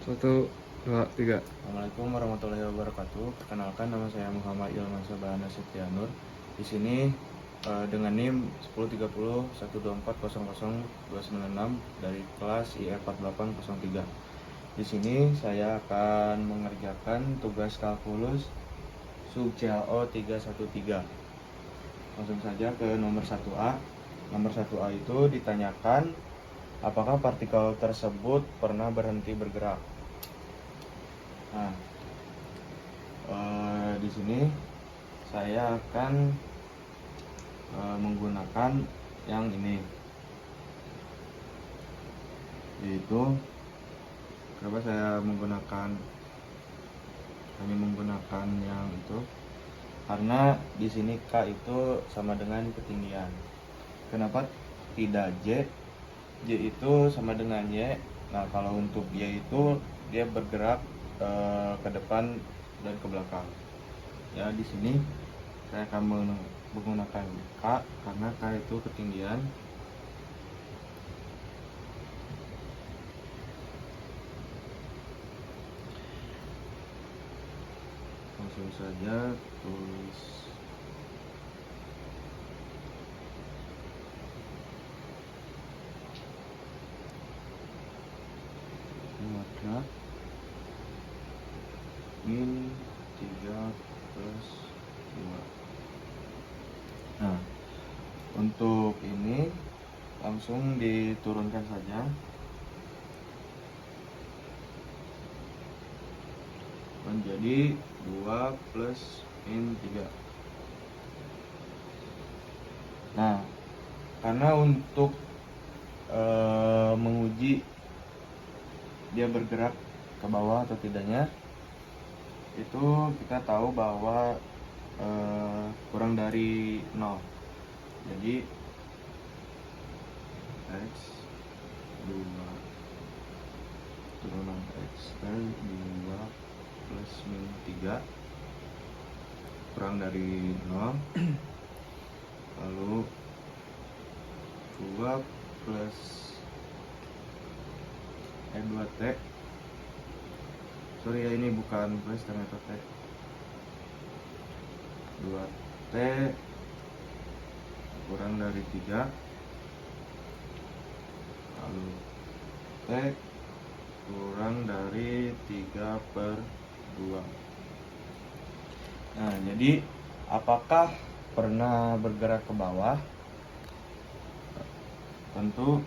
Satu, dua, tiga. Assalamualaikum warahmatullahi wabarakatuh. Perkenalkan, nama saya Muhammad Ilman Sabana Setianur. Di sini dengan NIM 103012400296 dari kelas IF 4803. Di sini saya akan mengerjakan tugas kalkulus sub CAO 313. Langsung saja ke nomor 1A. Nomor 1A itu ditanyakan apakah partikel tersebut pernah berhenti bergerak. Nah, di sini saya akan menggunakan yang ini, yaitu kenapa saya hanya menggunakan yang itu, karena di sini K itu sama dengan ketinggian. Kenapa tidak J? J itu sama dengan Y. Nah, kalau untuk Y itu dia bergerak ke depan dan ke belakang. Ya, di sini saya akan menggunakan K karena K itu ketinggian. Langsung saja tulis. Maka min 3 plus 2. Nah, untuk ini langsung diturunkan saja. Menjadi 2 plus min 3. Nah, karena untuk menguji dia bergerak ke bawah atau tidaknya, itu kita tahu bahwa kurang dari 0. Jadi X 2 turunan X dan 2 plus min 3 kurang dari 0. Lalu 2 plus 2T, sorry ya, ini bukan plus ternyata T. 2T kurang dari 3, lalu T kurang dari 3 per 2. Nah, jadi apakah pernah bergerak ke bawah? Tentu.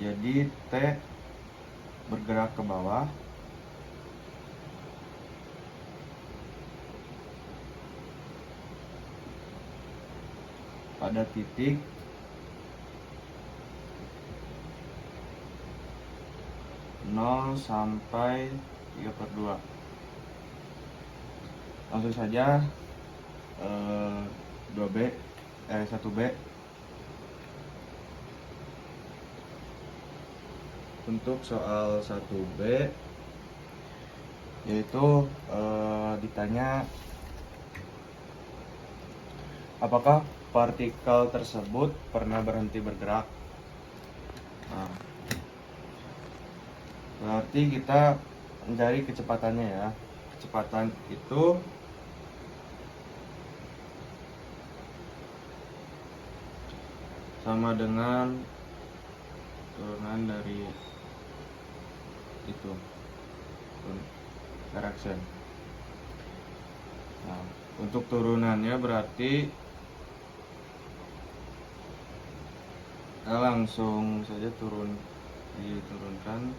Jadi T bergerak ke bawah pada titik nol sampai 3 per 2. Langsung saja 1B. Untuk soal 1B yaitu ditanya apakah partikel tersebut pernah berhenti bergerak. Nah, berarti kita mencari kecepatannya ya. Kecepatan itu sama dengan turunan dari itu, direction. Nah, untuk turunannya berarti langsung saja diturunkan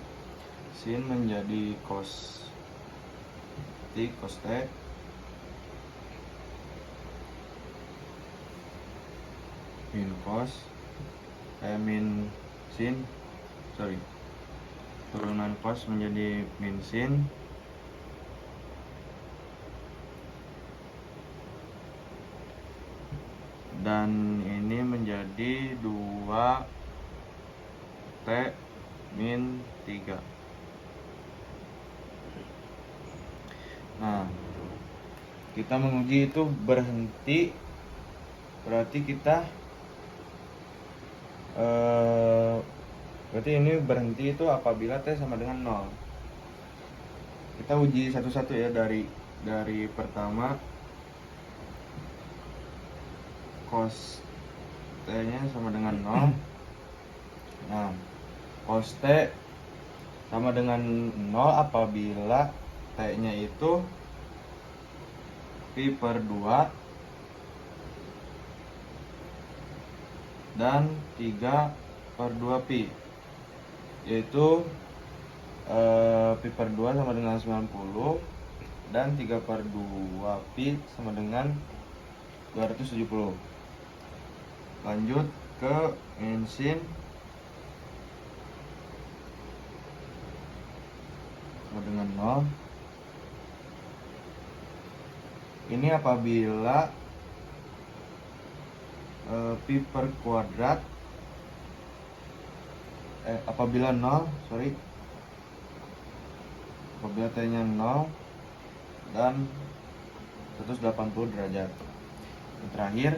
sin menjadi cos T, cos T, min sin, turunan cos menjadi min sin, dan ini menjadi 2T min 3. Nah, kita menguji itu berhenti, berarti berarti ini berhenti itu apabila T sama dengan 0. Kita uji satu-satu ya, dari pertama cos T-nya sama dengan 0. Nah, cos T sama dengan 0 apabila T-nya itu pi per 2 dan 3 per 2 pi, yaitu pi per 2 sama dengan 90 dan 3 per 2 pi sama dengan 270. Lanjut ke min sin sama dengan 0. Ini apabila pi per kuadrat apabila 0, apabila T-nya 0 dan 180 derajat. Yang terakhir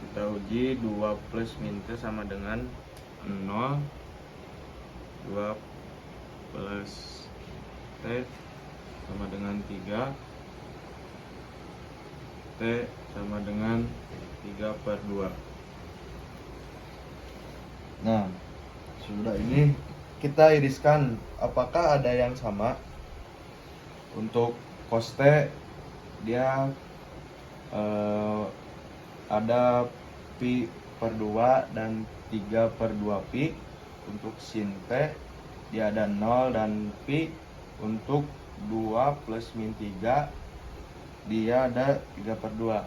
kita uji 2 plus min T sama dengan 0. 2 plus T sama dengan 3. T sama dengan 3 per 2. Nah, sudah ini kita iriskan apakah ada yang sama. Untuk cos T dia ada pi per 2 dan 3 per 2 pi. Untuk sin T dia ada 0 dan pi. Untuk 2 plus min 3 dia ada 3 per 2.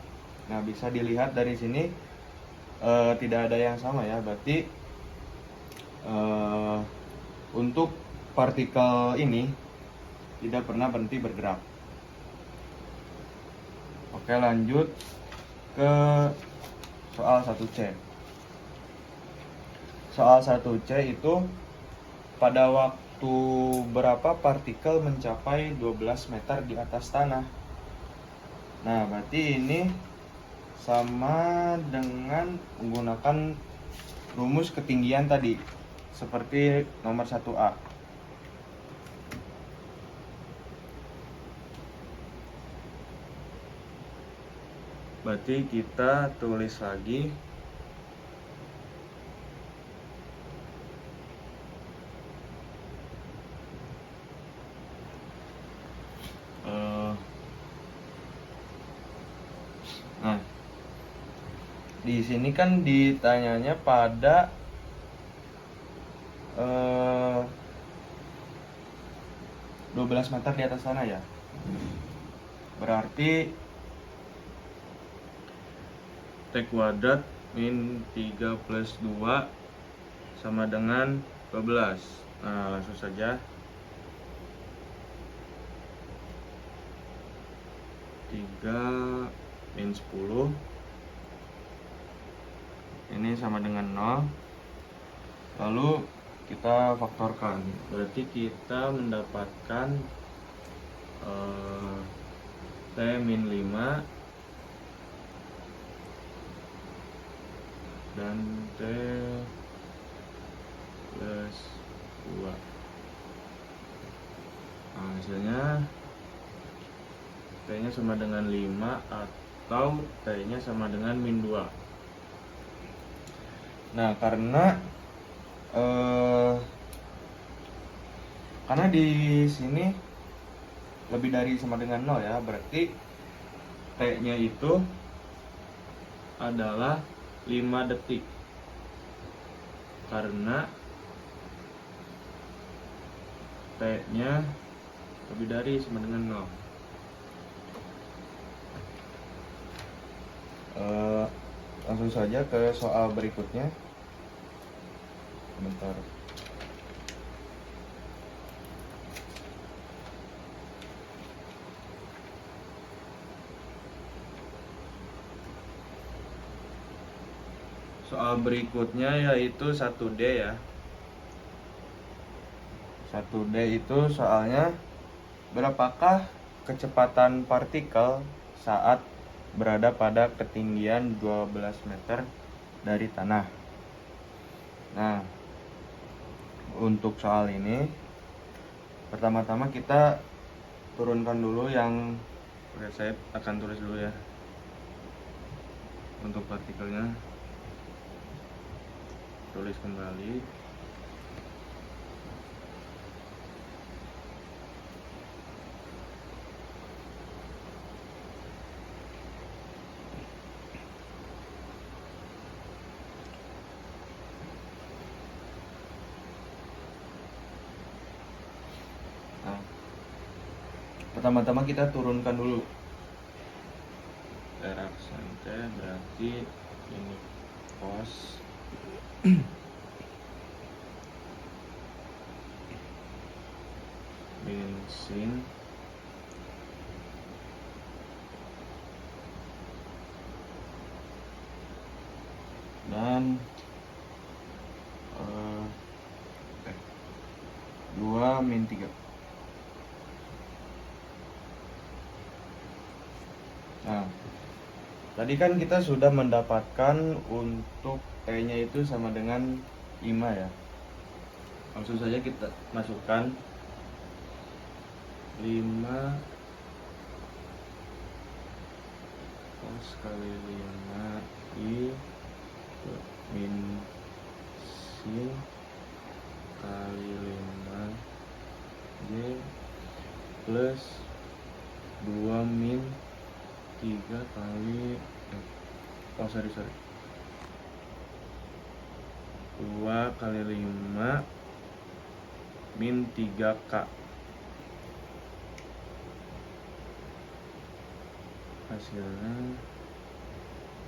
Nah, bisa dilihat dari sini tidak ada yang sama ya, berarti untuk partikel ini tidak pernah berhenti bergerak. Oke, lanjut ke soal 1C. Soal 1C itu pada waktu berapa partikel mencapai 12 meter di atas tanah. Nah, berarti ini sama dengan menggunakan rumus ketinggian tadi, seperti nomor 1A. Berarti kita tulis lagi nah, di sini kan ditanyanya pada 12 meter di atas tanah ya. Berarti T kuadrat min 3 plus 2 sama dengan 12. Nah, langsung saja 3 min 10 ini sama dengan 0. Lalu kita faktorkan, berarti kita mendapatkan T min 5 dan T plus 2. Nah, hasilnya T nya sama dengan 5 atau T nya sama dengan min 2. Nah, karena di sini lebih dari sama dengan 0 ya, berarti T nya itu adalah 5 detik karena T nya lebih dari sama dengan 0. Langsung saja ke soal berikutnya. Bentar. Soal berikutnya yaitu 1D ya. 1D itu soalnya berapakah kecepatan partikel saat berada pada ketinggian 12 meter dari tanah. Nah, untuk soal ini pertama-tama kita turunkan dulu yang saya akan tulis dulu ya. Untuk partikelnya tulis kembali. Nah, pertama-tama kita turunkan dulu. R aksen T berarti ini cos min sin dan 2 min 3. Nah, tadi kan kita sudah mendapatkan untuk T-nya itu sama dengan 5 ya. Langsung saja kita masukkan 5 cos kali 5 I min sin kali 5 J plus 2 min 3 kali 2 kali 5 min 3K hasilnya,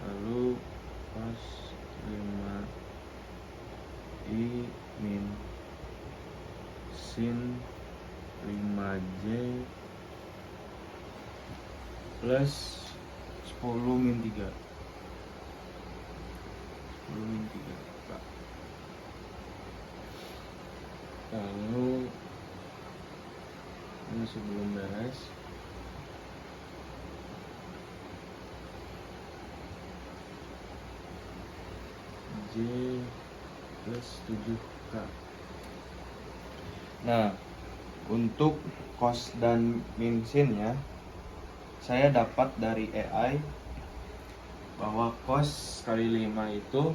lalu cos 5 I min sin 5J plus 10 min 3 K. Lalu ini sebelum beres J plus 7K. Nah, untuk cos dan min sinnya saya dapat dari AI bahwa cos kali 5 itu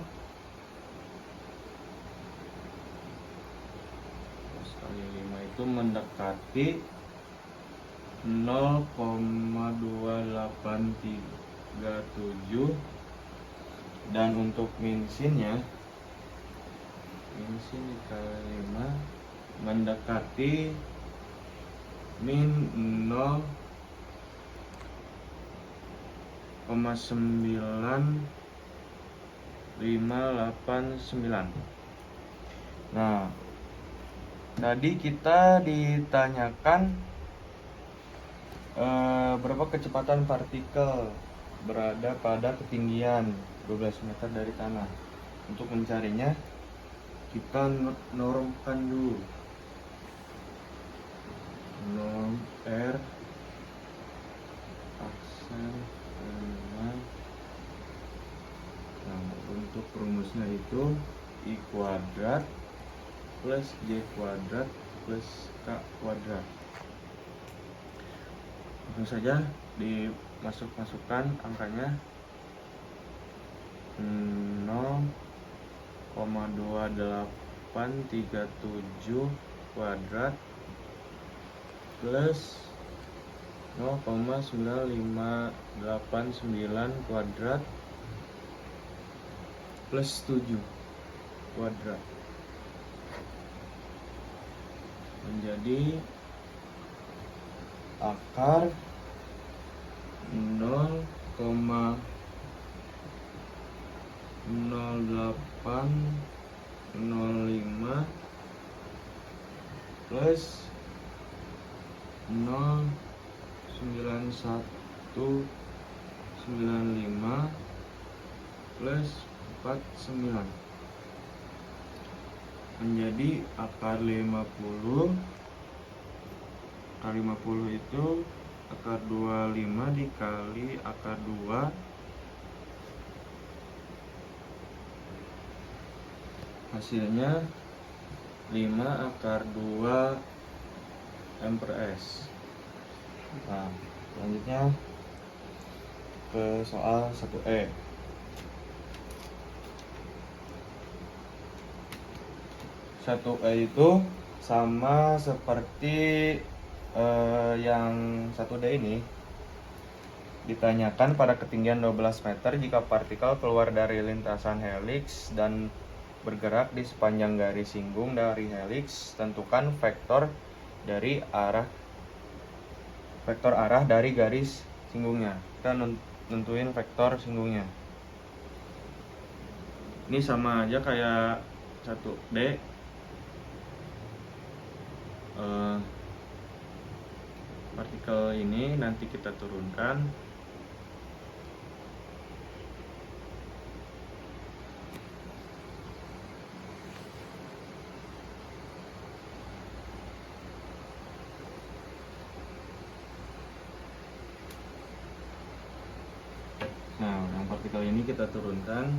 mendekati 0,2837, dan untuk min sinnya dikali 5 mendekati min 0,9589. Nah, tadi kita ditanyakan berapa kecepatan partikel berada pada ketinggian 12 meter dari tanah. Untuk mencarinya kita normkan dulu. Norm R aksen 5. Nah, untuk rumusnya itu I kuadrat plus J kuadrat plus K kuadrat. Langsung saja dimasukkan angkanya 0,2837 kuadrat plus 0,9589 kuadrat plus 7 kuadrat menjadi akar 0,0805 plus 0,9195 plus 49 menjadi akar 50. Akar 50 itu akar 25 dikali akar 2 hasilnya 5 akar 2 M per S. Nah, selanjutnya ke soal 1E. 1E itu sama seperti yang 1D ini. Ditanyakan pada ketinggian 12 meter jika partikel keluar dari lintasan heliks dan bergerak di sepanjang garis singgung dari heliks, tentukan vektor arah dari garis singgungnya. Kita nentuin vektor singgungnya. Ini sama aja kayak 1D. Partikel ini nanti kita turunkan. Nah, yang partikel ini kita turunkan.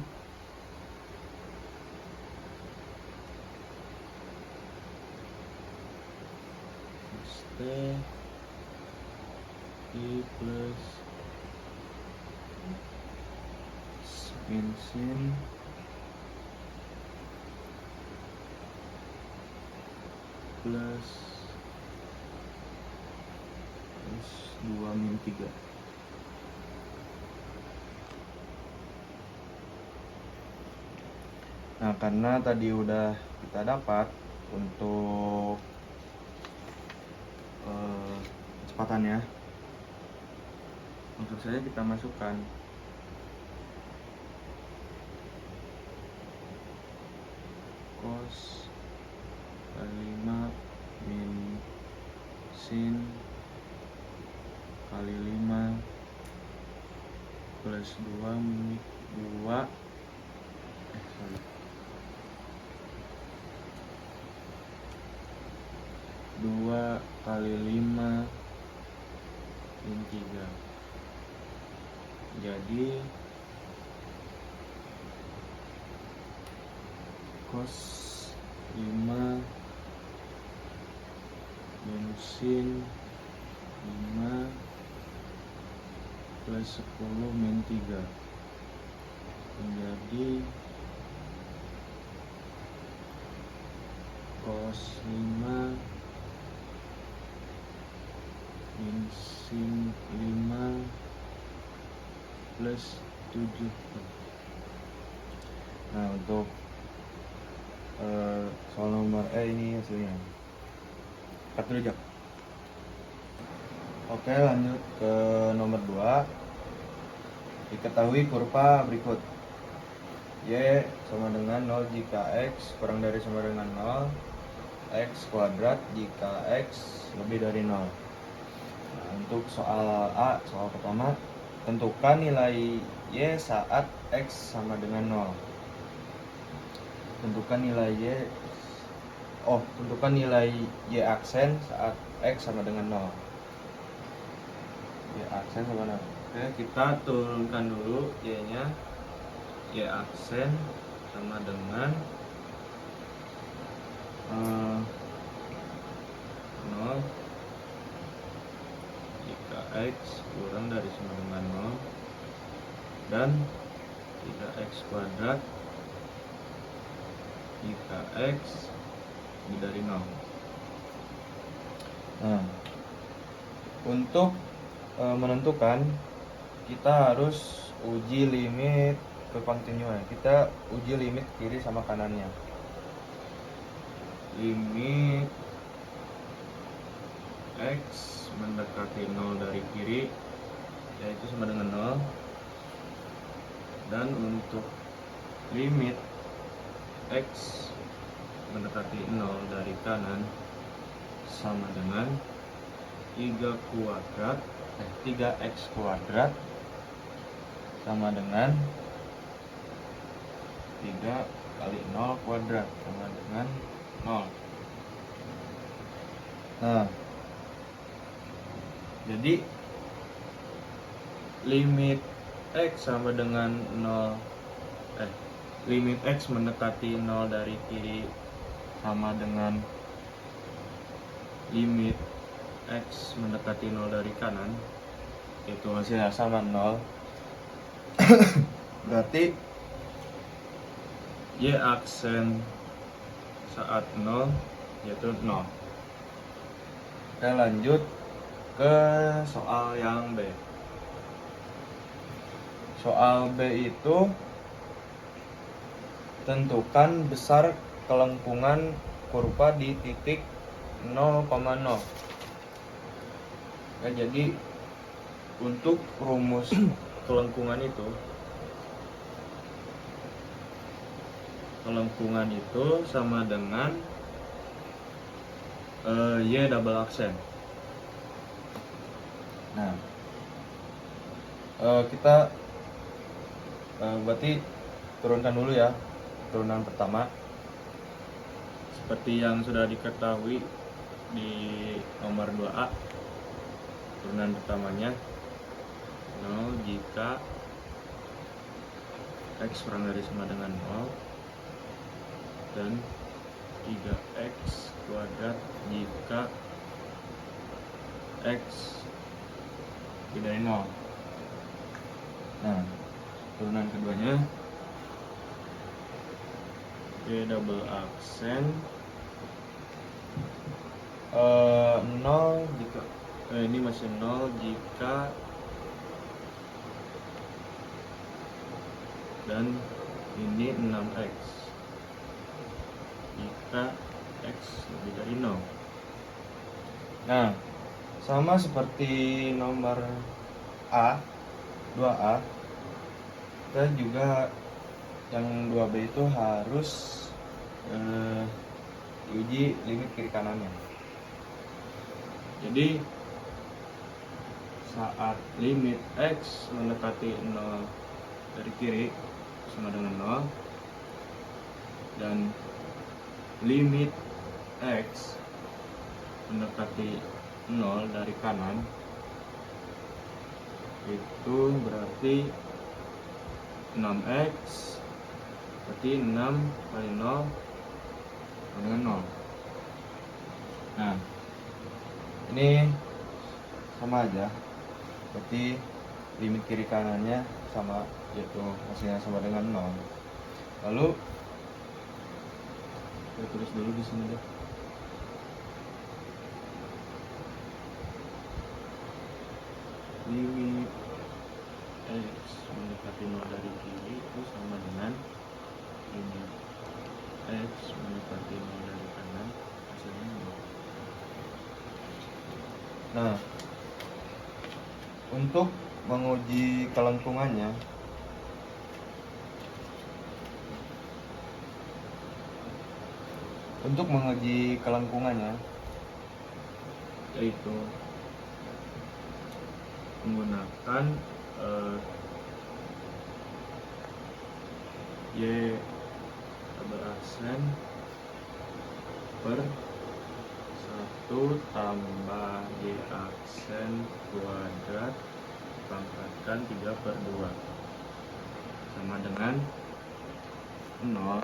T I plus min sin plus 2 min 3. Nah, karena tadi udah kita dapat untuk kecepatannya, langsung saja kita masukkan cos kali 5 min sin kali 5 plus 2 kali 5 min 3. Jadi cos 5 min sin 5 plus 10 min 3 menjadi cos 5 min sin 5 plus 7. Nah, untuk soal nomor ini hasilnya. Cut dulu, Jak. Oke, lanjut ke nomor 2. Diketahui kurva berikut. Y sama dengan 0 jika X kurang dari sama dengan 0, X kuadrat jika X lebih dari 0. Nah, untuk soal A, soal pertama, tentukan nilai Y saat X sama dengan 0. Tentukan nilai Y aksen saat X sama dengan 0. Y aksen sama 0. Oke, kita turunkan dulu Y-nya. Y aksen sama dengan 0 jika X kurang dari sama dengan 0 dan 3X kuadrat jika X lebih dari 0. Nah, untuk menentukan, kita harus uji limit kekontinuan. Kita uji limit kiri sama kanannya. Limit X mendekati 0 dari kiri yaitu sama dengan 0, dan untuk limit X mendekati 0 dari kanan sama dengan 3X kuadrat sama dengan 3 kali 0 kuadrat sama dengan 0. Nah, jadi limit X sama dengan 0, limit X mendekati 0 dari kiri sama dengan limit X mendekati 0 dari kanan, itu hasilnya sama 0. Berarti Y aksen saat 0 yaitu 0. Kita lanjut ke soal yang B. Soal B itu tentukan besar kelengkungan kurva di titik 0,0. Ya, jadi untuk rumus kelengkungan itu sama dengan Y double aksen. Nah, kita berarti turunkan dulu ya, turunan pertama seperti yang sudah diketahui di nomor 2A. Turunan pertamanya 0 jika X kurang dari sama dengan 0, dan 3X kuadrat jika X lebih dari 0. Nah, turunan keduanya Y double aksen 0 jika ini masih 0 jika, dan ini 6X jika X lebih dari 0. Nah, sama seperti nomor A, 2A, kita juga yang 2B itu harus diuji limit kiri kanannya. Jadi saat limit X mendekati 0 dari kiri sama dengan 0, dan limit X mendekati 0 dari kanan, itu berarti 6X, berarti 6 kali 0 sama dengan 0. Nah, ini sama aja, berarti limit kiri kanannya sama, yaitu hasilnya sama dengan 0. Lalu saya tulis dulu di sini deh. Limit X mendekati 0 dari kiri itu sama dengan limit X mendekati 0 dari kanan, hasilnya 0. Nah, untuk menguji kelengkungannya, yaitu menggunakan Y double aksen per 1 tambah Y aksen kuadrat pangkatkan 3/2 sama dengan 0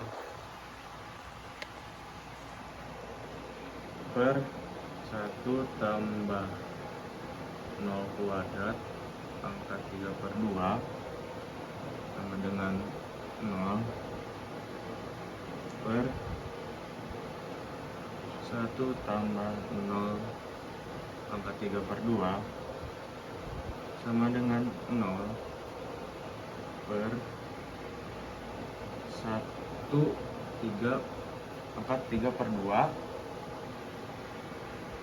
per 1 tambah 0 kuadrat pangkat 3/2 sama dengan 0 per 1 tambah 0 pangkat 3/2 sama dengan 0 per 1/3 pangkat 3/2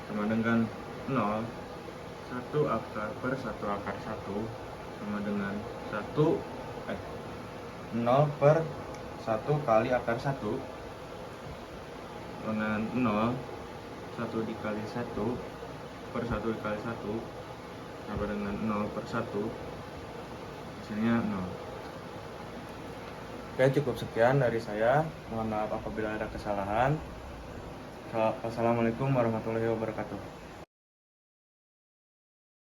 sama dengan 0 1 akar per 1 akar 1 sama dengan 0 per 1 kali akar 1 dengan 0 1 dikali 1 per 1 dikali 1 sama dengan 0 per 1, hasilnya 0. Oke, cukup sekian dari saya. Mohon maaf apabila ada kesalahan. Wassalamualaikum warahmatullahi wabarakatuh.